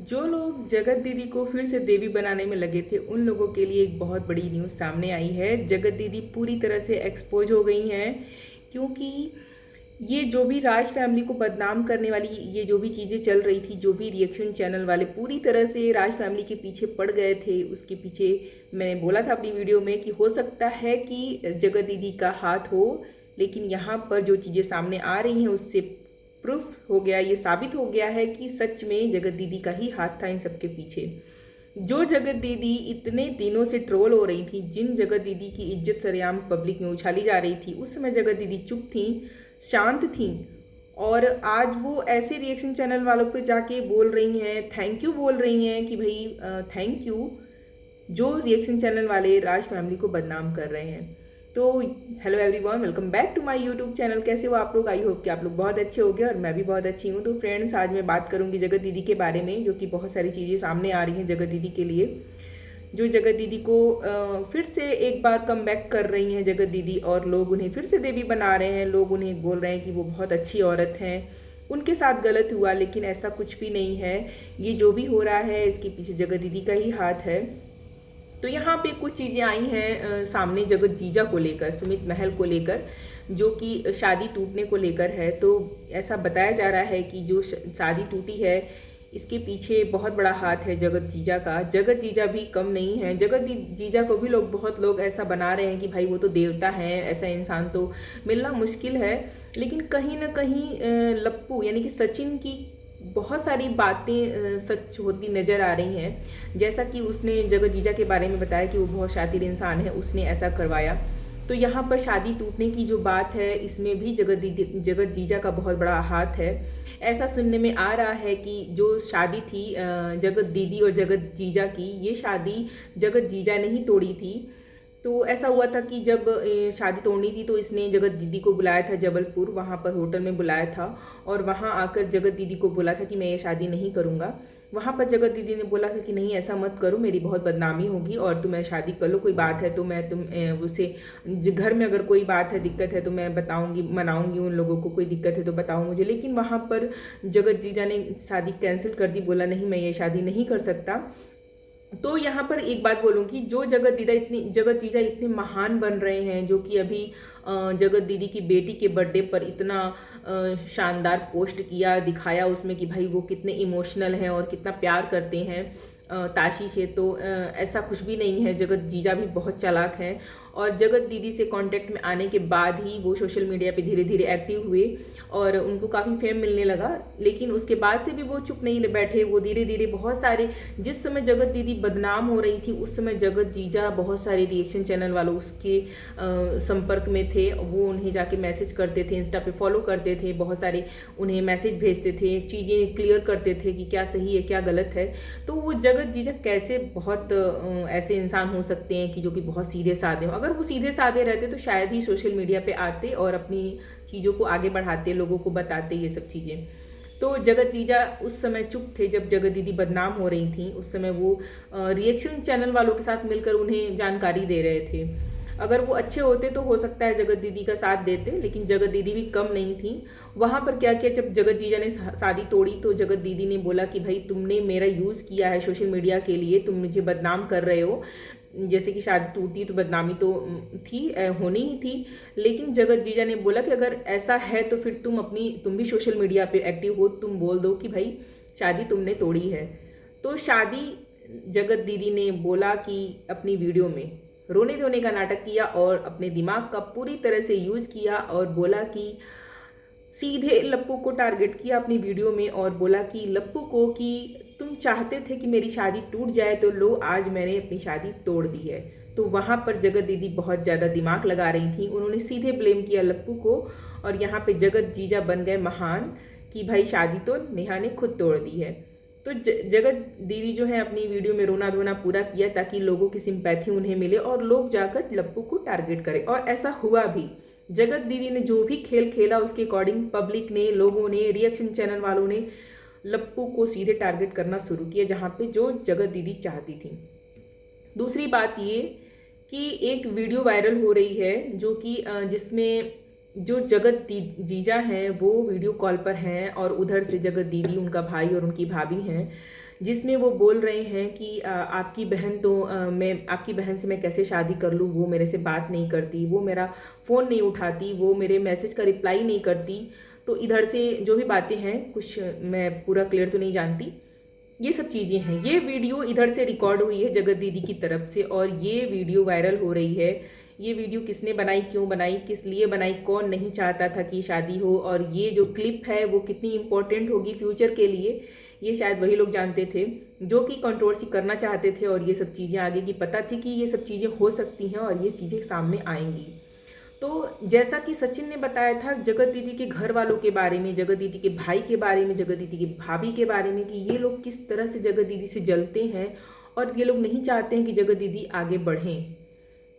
जो लोग जगत दीदी को फिर से देवी बनाने में लगे थे उन लोगों के लिए एक बहुत बड़ी न्यूज़ सामने आई है। जगत दीदी पूरी तरह से एक्सपोज हो गई हैं, क्योंकि ये जो भी राज फैमिली को बदनाम करने वाली ये जो भी चीज़ें चल रही थी, जो भी रिएक्शन चैनल वाले पूरी तरह से राज फैमिली के पीछे पड़ गए थे, उसके पीछे मैंने बोला था अपनी वीडियो में कि हो सकता है कि जगत दीदी का हाथ हो। लेकिन यहाँ पर जो चीज़ें सामने आ रही हैं उससे प्रूफ हो गया, ये साबित हो गया है कि सच में जगत दीदी का ही हाथ था इन सबके पीछे। जो जगत दीदी इतने दिनों से ट्रोल हो रही थी, जिन जगत दीदी की इज्जत सरेआम पब्लिक में उछाली जा रही थी, उस समय जगत दीदी चुप थी, शांत थी। और आज वो ऐसे रिएक्शन चैनल वालों पे जाके बोल रही हैं, थैंक यू बोल रही हैं कि भाई थैंक यू, जो रिएक्शन चैनल वाले राज फैमिली को बदनाम कर रहे हैं। तो hello everyone, welcome back to my YouTube channel. कैसे हो आप लोग? आई होप कि आप लोग बहुत अच्छे होंगे और मैं भी बहुत अच्छी हूँ। तो फ्रेंड्स, आज मैं बात करूँगी जगत दीदी के बारे में, जो कि बहुत सारी चीज़ें सामने आ रही हैं जगत दीदी के लिए। जो जगत दीदी को फिर से एक बार कम बैक कर रही हैं जगत दीदी, और लोग उन्हें फिर से देवी बना रहे हैं। लोग उन्हें बोल रहे हैं कि वो बहुत अच्छी औरत हैं, उनके साथ गलत हुआ, लेकिन ऐसा कुछ भी नहीं है। ये जो भी हो रहा है इसके पीछे जगत दीदी का ही हाथ है। तो यहाँ पे कुछ चीज़ें आई हैं सामने जगत जीजा को लेकर, सुमित महल को लेकर, जो कि शादी टूटने को लेकर है। तो ऐसा बताया जा रहा है कि जो शादी टूटी है इसके पीछे बहुत बड़ा हाथ है जगत जीजा का। जगत जीजा भी कम नहीं है। जगत जीजा को भी बहुत लोग ऐसा बना रहे हैं कि भाई वो तो देवता हैं, ऐसा इंसान तो मिलना मुश्किल है। लेकिन कहीं ना कहीं लप्पू यानी कि सचिन की बहुत सारी बातें सच होती नज़र आ रही हैं। जैसा कि उसने जगत जीजा के बारे में बताया कि वो बहुत शातिर इंसान है, उसने ऐसा करवाया। तो यहाँ पर शादी टूटने की जो बात है, इसमें भी जगत जीजा का बहुत बड़ा हाथ है। ऐसा सुनने में आ रहा है कि जो शादी थी जगत दीदी और जगत जीजा की, ये शादी जगत जीजा ने ही तोड़ी थी। तो ऐसा हुआ था कि जब शादी तोड़नी थी तो इसने जगत दीदी को बुलाया था जबलपुर, वहाँ पर होटल में बुलाया था, और वहाँ आकर जगत दीदी को बोला था कि मैं ये शादी नहीं करूँगा। वहाँ पर जगत दीदी ने बोला था कि नहीं, ऐसा मत करो, मेरी बहुत बदनामी होगी, और तुम्हें शादी कर लो, कोई बात है तो मैं उसे घर में अगर कोई बात है, दिक्कत है तो मैं बताऊँगी, मनाऊँगी उन लोगों को, कोई दिक्कत है तो बताओ मुझे। लेकिन वहाँ पर जगत जीजा ने शादी कैंसिल कर दी, बोला नहीं, मैं ये शादी नहीं कर सकता। तो यहाँ पर एक बात बोलूँगी, जो जगत जीजा इतने महान बन रहे हैं, जो कि अभी जगत दीदी की बेटी के बर्थडे पर इतना शानदार पोस्ट किया, दिखाया उसमें कि भाई वो कितने इमोशनल हैं और कितना प्यार करते हैं ताशी से। तो ऐसा कुछ भी नहीं है। जगत जीजा भी बहुत चालाक हैं, और जगत दीदी से कांटेक्ट में आने के बाद ही वो सोशल मीडिया पे धीरे धीरे एक्टिव हुए और उनको काफ़ी फेम मिलने लगा। लेकिन उसके बाद से भी वो चुप नहीं बैठे, वो धीरे धीरे बहुत सारे, जिस समय जगत दीदी बदनाम हो रही थी उस समय जगत जीजा बहुत सारे रिएक्शन चैनल वालों उसके संपर्क में थे। वो उन्हें जाके मैसेज करते थे, इंस्टा पे फॉलो करते थे, बहुत सारे उन्हें मैसेज भेजते थे, चीज़ें क्लियर करते थे कि क्या सही है क्या गलत है। तो वो जगत जीजा कैसे बहुत ऐसे इंसान हो सकते हैं कि जो कि बहुत सीधे साधे हों। अगर वो सीधे साधे रहते तो शायद ही सोशल मीडिया पे आते और अपनी चीज़ों को आगे बढ़ाते, लोगों को बताते ये सब चीज़ें। तो जगत जीजा उस समय चुप थे जब जगत दीदी बदनाम हो रही थी। उस समय वो रिएक्शन चैनल वालों के साथ मिलकर उन्हें जानकारी दे रहे थे। अगर वो अच्छे होते तो हो सकता है जगत दीदी का साथ देते, लेकिन जगत दीदी भी कम नहीं थी। वहाँ पर क्या किया, जब जगत जीजा ने शादी तोड़ी तो जगत दीदी ने बोला कि भाई तुमने मेरा यूज़ किया है सोशल मीडिया के लिए, तुम मुझे बदनाम कर रहे हो। जैसे कि शादी टूटती तो बदनामी तो थी, होनी ही थी। लेकिन जगत जीजा ने बोला कि अगर ऐसा है तो फिर तुम भी सोशल मीडिया पे एक्टिव हो, तुम बोल दो कि भाई शादी तुमने तोड़ी है। तो शादी जगत दीदी ने बोला कि अपनी वीडियो में रोने धोने का नाटक किया और अपने दिमाग का पूरी तरह से यूज किया, और बोला कि सीधे लप्पू को टारगेट किया अपनी वीडियो में, और बोला कि लप्पू को कि तुम चाहते थे कि मेरी शादी टूट जाए, तो लो आज मैंने अपनी शादी तोड़ दी है। तो वहाँ पर जगत दीदी बहुत ज़्यादा दिमाग लगा रही थी, उन्होंने सीधे ब्लेम किया लप्पू को, और यहाँ पे जगत जीजा बन गए महान कि भाई शादी तो नेहा ने खुद तोड़ दी है। तो जगत दीदी जो है अपनी वीडियो में रोना धोना पूरा किया ताकि लोगों की सिंपैथी उन्हें मिले और लोग जाकर लप्पू को टारगेट करें, और ऐसा हुआ भी। जगत दीदी ने जो भी खेल खेला उसके अकॉर्डिंग पब्लिक ने, लोगों ने, रिएक्शन चैनल वालों ने लप्पू को सीधे टारगेट करना शुरू किया, जहाँ पे जो जगत दीदी चाहती थी। दूसरी बात ये कि एक वीडियो वायरल हो रही है जो कि जिसमें जो जगत जीजा हैं वो वीडियो कॉल पर हैं, और उधर से जगत दीदी, उनका भाई और उनकी भाभी हैं। जिसमें वो बोल रहे हैं कि आपकी बहन तो मैं आपकी बहन से मैं कैसे शादी कर लूँ, वो मेरे से बात नहीं करती, वो मेरा फ़ोन नहीं उठाती, वो मेरे मैसेज का रिप्लाई नहीं करती। तो इधर से जो भी बातें हैं, कुछ मैं पूरा क्लियर तो नहीं जानती, ये सब चीज़ें हैं। ये वीडियो इधर से रिकॉर्ड हुई है जगत दीदी की तरफ से, और ये वीडियो वायरल हो रही है। ये वीडियो किसने बनाई, क्यों बनाई, किस लिए बनाई, कौन नहीं चाहता था कि शादी हो, और ये जो क्लिप है वो कितनी इम्पोर्टेंट होगी फ्यूचर के लिए, ये शायद वही लोग जानते थे जो कि कंट्रोवर्सी करना चाहते थे। और ये सब चीज़ें आगे की पता थी कि ये सब चीज़ें हो सकती हैं और ये चीज़ें सामने आएंगी। तो जैसा कि सचिन ने बताया था जगत दीदी के घर वालों के बारे में, जगत दीदी के भाई के बारे में, जगत दीदी की भाभी के बारे में, कि ये लोग किस तरह से जगत दीदी से जलते हैं और ये लोग नहीं चाहते हैं कि जगत दीदी आगे बढ़ें।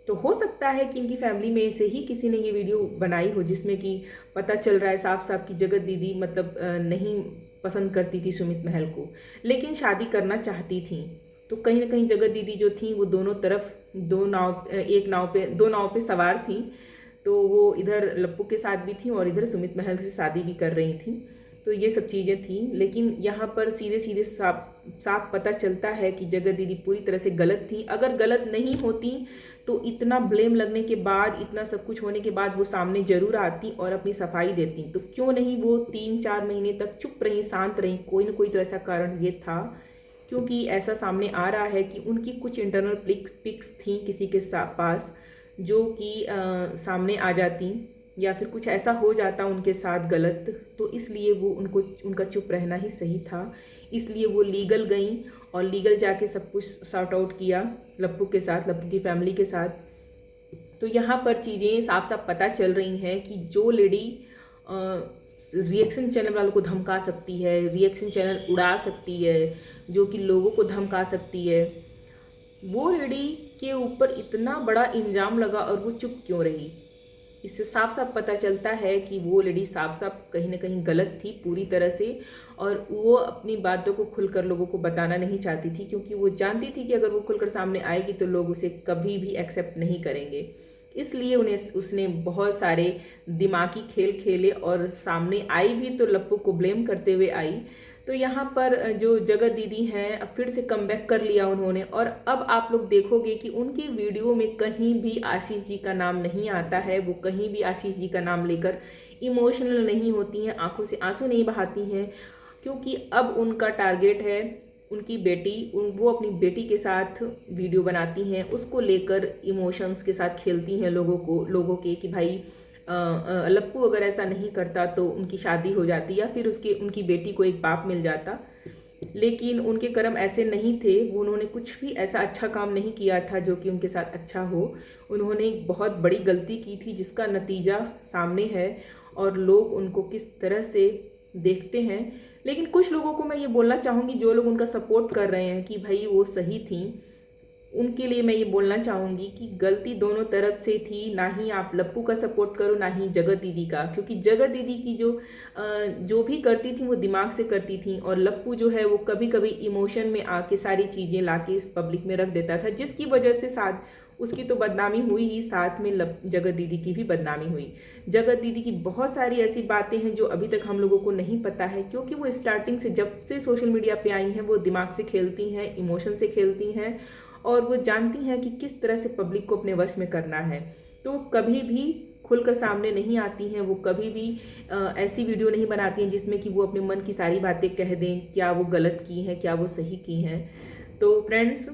तो हो सकता है कि इनकी फैमिली में से ही किसी ने ये वीडियो बनाई हो, जिसमें कि पता चल रहा है साफ साफ कि जगत दीदी मतलब नहीं पसंद करती थी सुमित महल को, लेकिन शादी करना चाहती थी। तो कहीं ना कहीं जगत दीदी जो थी वो दोनों तरफ दो नाव पे सवार थी। तो वो इधर लप्पू के साथ भी थी और इधर सुमित महल से शादी भी कर रही थी। तो ये सब चीज़ें थी, लेकिन यहाँ पर सीधे सीधे साफ पता चलता है कि जगत दीदी पूरी तरह से गलत थी। अगर गलत नहीं होती तो इतना ब्लेम लगने के बाद, इतना सब कुछ होने के बाद वो सामने जरूर आती और अपनी सफाई देती। तो क्यों नहीं वो 3-4 महीने तक चुप रही, शांत रही। कोई ना कोई तो ऐसा कारण ये था, क्योंकि ऐसा सामने आ रहा है कि उनकी कुछ इंटरनल पिक्स थी किसी के पास, जो कि सामने आ जाती, या फिर कुछ ऐसा हो जाता उनके साथ गलत। तो इसलिए वो उनका चुप रहना ही सही था। इसलिए वो लीगल गई और लीगल जाके सब कुछ सॉर्ट आउट किया लप्पू के साथ, लप्पू की फैमिली के साथ। तो यहाँ पर चीज़ें साफ साफ पता चल रही हैं कि जो लेडी रिएक्शन चैनल वालों को धमका सकती है, रिएक्शन चैनल उड़ा सकती है, जो कि लोगों को धमका सकती है, वो लेडी के ऊपर इतना बड़ा इल्ज़ाम लगा और वो चुप क्यों रही। इससे साफ साफ पता चलता है कि वो लेडी साफ साफ कहीं ना कहीं गलत थी पूरी तरह से, और वो अपनी बातों को खुलकर लोगों को बताना नहीं चाहती थी, क्योंकि वो जानती थी कि अगर वो खुलकर सामने आएगी तो लोग उसे कभी भी एक्सेप्ट नहीं करेंगे। इसलिए उसने बहुत सारे दिमागी खेल खेले और सामने आई भी तो लप्पू को ब्लेम करते हुए आई। तो यहाँ पर जो जगत दीदी हैं अब फिर से कमबैक कर लिया उन्होंने, और अब आप लोग देखोगे कि उनकी वीडियो में कहीं भी आशीष जी का नाम नहीं आता है। वो कहीं भी आशीष जी का नाम लेकर इमोशनल नहीं होती हैं, आंखों से आंसू नहीं बहाती हैं, क्योंकि अब उनका टारगेट है उनकी बेटी। वो अपनी बेटी के साथ वीडियो बनाती हैं, उसको लेकर इमोशंस के साथ खेलती हैं लोगों के कि भाई लप्पू अगर ऐसा नहीं करता तो उनकी शादी हो जाती, या फिर उनकी बेटी को एक बाप मिल जाता। लेकिन उनके कर्म ऐसे नहीं थे। वो उन्होंने कुछ भी ऐसा अच्छा काम नहीं किया था जो कि उनके साथ अच्छा हो। उन्होंने एक बहुत बड़ी गलती की थी जिसका नतीजा सामने है, और लोग उनको किस तरह से देखते हैं। लेकिन कुछ लोगों को मैं ये बोलना चाहूँगी, जो लोग उनका सपोर्ट कर रहे हैं कि भाई वो सही थी, उनके लिए मैं ये बोलना चाहूँगी कि गलती दोनों तरफ से थी। ना ही आप लप्पू का सपोर्ट करो, ना ही जगत दीदी का, क्योंकि जगत दीदी की जो भी करती थी वो दिमाग से करती थी, और लप्पू जो है वो कभी कभी इमोशन में आके सारी चीज़ें लाके पब्लिक में रख देता था, जिसकी वजह से साथ उसकी तो बदनामी हुई ही, साथ में जगत दीदी की भी बदनामी हुई। जगत दीदी की बहुत सारी ऐसी बातें हैं जो अभी तक हम लोगों को नहीं पता है, क्योंकि वो स्टार्टिंग से जब से सोशल मीडिया पे आई हैं वो दिमाग से खेलती हैं, इमोशन से खेलती हैं, और वो जानती हैं कि किस तरह से पब्लिक को अपने वश में करना है। तो वो कभी भी खुलकर सामने नहीं आती हैं, वो कभी भी ऐसी वीडियो नहीं बनाती हैं जिसमें कि वो अपने मन की सारी बातें कह दें, क्या वो गलत की हैं, क्या वो सही की हैं। तो फ्रेंड्स,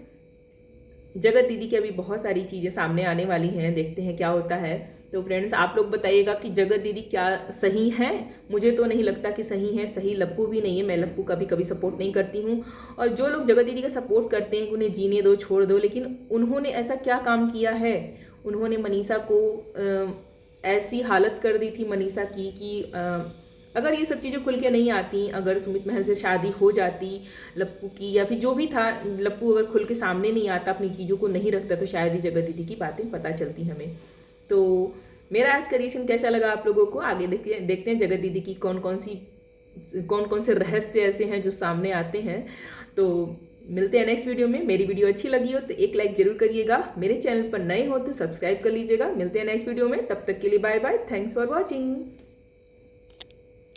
जगत दीदी की अभी बहुत सारी चीज़ें सामने आने वाली हैं, देखते हैं क्या होता है। तो फ्रेंड्स, आप लोग बताइएगा कि जगत दीदी क्या सही है? मुझे तो नहीं लगता कि सही है। सही लप्पू भी नहीं है, मैं लप्पू का भी कभी सपोर्ट नहीं करती हूँ। और जो लोग जगत दीदी का सपोर्ट करते हैं कि उन्हें जीने दो, छोड़ दो, लेकिन उन्होंने ऐसा क्या काम किया है? उन्होंने मनीषा को ऐसी हालत कर दी थी मनीषा की कि अगर ये सब चीज़ें खुल के नहीं आती, अगर सुमित महल से शादी हो जाती लप्पू की, या फिर जो भी था, लप्पू अगर खुल के सामने नहीं आता, अपनी चीज़ों को नहीं रखता, तो शायद ही जगत दीदी की बातें पता चलती हमें। तो मेरा आज का रिएक्शन कैसा लगा आप लोगों को, आगे देखते हैं जगत दीदी की कौन कौन से रहस्य ऐसे हैं जो सामने आते हैं। तो मिलते हैं नेक्स्ट वीडियो में। मेरी वीडियो अच्छी लगी हो तो एक लाइक जरूर करिएगा, मेरे चैनल पर नए हो तो सब्सक्राइब कर लीजिएगा। मिलते हैं नेक्स्ट वीडियो में, तब तक के लिए bye bye, thanks for watching.